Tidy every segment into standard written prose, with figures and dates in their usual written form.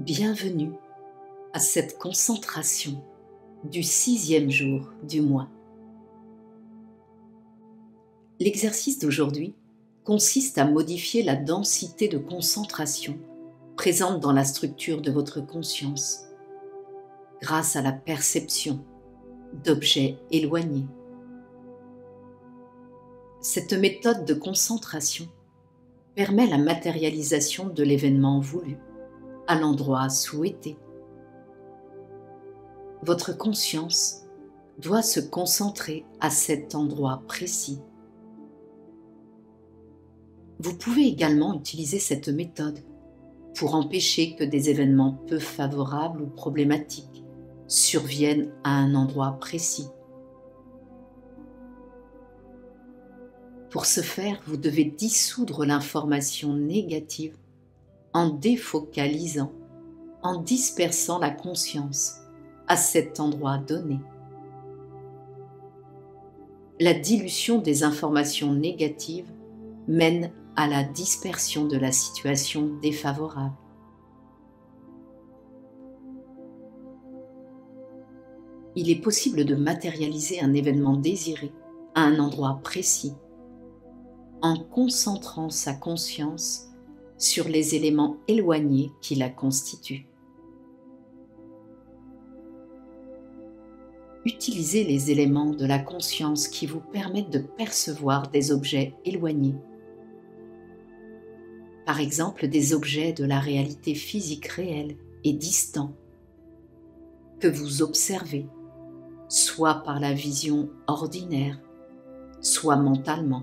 Bienvenue à cette concentration du 6e jour du mois. L'exercice d'aujourd'hui consiste à modifier la densité de concentration présente dans la structure de votre conscience grâce à la perception d'objets éloignés. Cette méthode de concentration permet la matérialisation de l'événement voulu à l'endroit souhaité. Votre conscience doit se concentrer à cet endroit précis. Vous pouvez également utiliser cette méthode pour empêcher que des événements peu favorables ou problématiques surviennent à un endroit précis. Pour ce faire, vous devez dissoudre l'information négative en défocalisant, en dispersant la conscience à cet endroit donné. La dilution des informations négatives mène à la dispersion de la situation défavorable. Il est possible de matérialiser un événement désiré à un endroit précis en concentrant sa conscience sur les éléments éloignés qui la constituent. Utilisez les éléments de la conscience qui vous permettent de percevoir des objets éloignés. Par exemple, des objets de la réalité physique réelle et distants que vous observez, soit par la vision ordinaire, soit mentalement.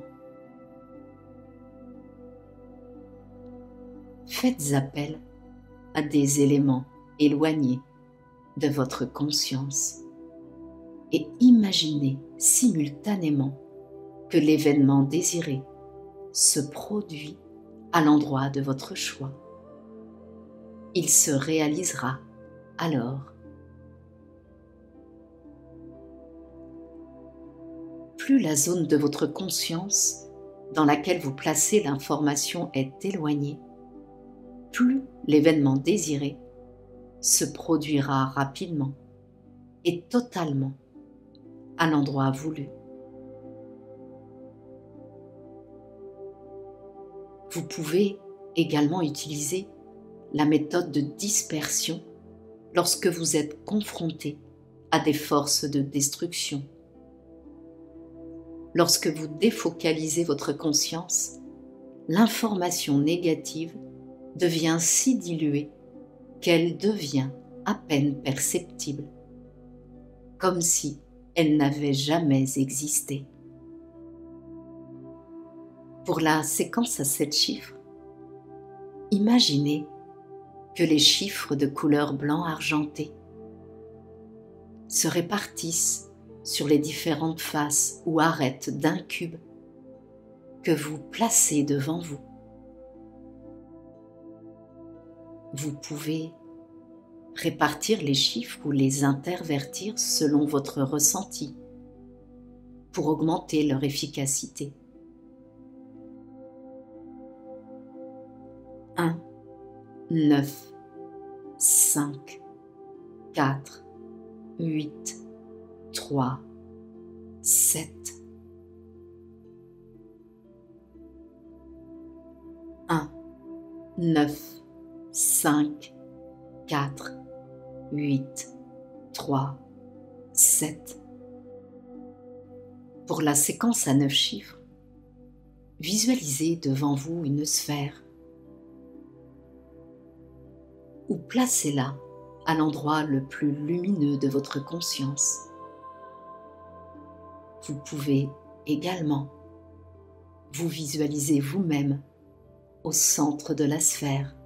Faites appel à des éléments éloignés de votre conscience et imaginez simultanément que l'événement désiré se produit à l'endroit de votre choix. Il se réalisera alors. Plus la zone de votre conscience dans laquelle vous placez l'information est éloignée, plus l'événement désiré se produira rapidement et totalement à l'endroit voulu. Vous pouvez également utiliser la méthode de dispersion lorsque vous êtes confronté à des forces de destruction. Lorsque vous défocalisez votre conscience, l'information négative devient si diluée qu'elle devient à peine perceptible, comme si elle n'avait jamais existé. Pour la séquence à 7 chiffres, imaginez que les chiffres de couleur blanc argenté se répartissent sur les différentes faces ou arêtes d'un cube que vous placez devant vous. Vous pouvez répartir les chiffres ou les intervertir selon votre ressenti pour augmenter leur efficacité. 1, 9, 5, 4, 8, 3, 7. 1, 9, 5, 4, 8, 3, 7. Pour la séquence à 9 chiffres, visualisez devant vous une sphère ou placez-la à l'endroit le plus lumineux de votre conscience. Vous pouvez également vous visualiser vous-même au centre de la sphère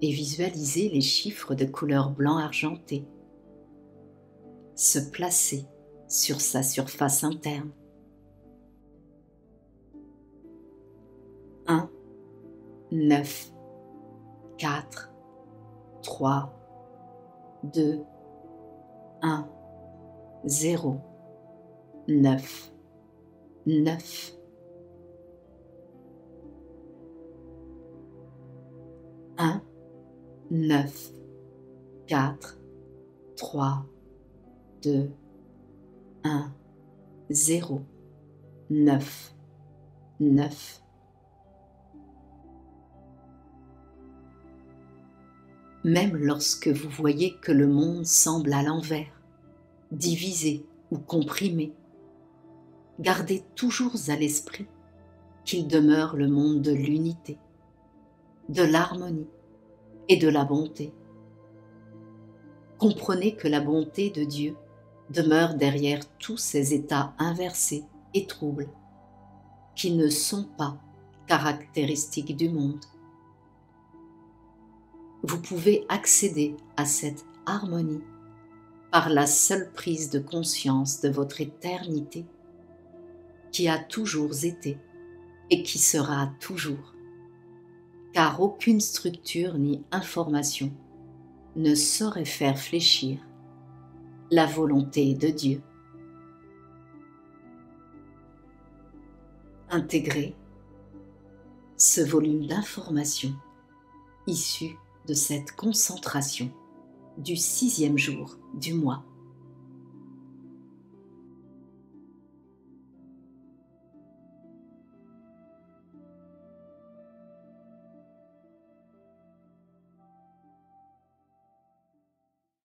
et visualisez les chiffres de couleur blanc argenté se placer sur sa surface interne. 1, 9, 4, 3, 2, 1, 0, 9, 9. 1, 9, 4, 3, 2, 1, 0, 9, 9. Même lorsque vous voyez que le monde semble à l'envers, divisé ou comprimé, gardez toujours à l'esprit qu'il demeure le monde de l'unité, de l'harmonie et de la bonté. Comprenez que la bonté de Dieu demeure derrière tous ces états inversés et troubles qui ne sont pas caractéristiques du monde. Vous pouvez accéder à cette harmonie par la seule prise de conscience de votre éternité qui a toujours été et qui sera toujours, car aucune structure ni information ne saurait faire fléchir la volonté de Dieu. Intégrez ce volume d'informations issu de cette concentration du 6e jour du mois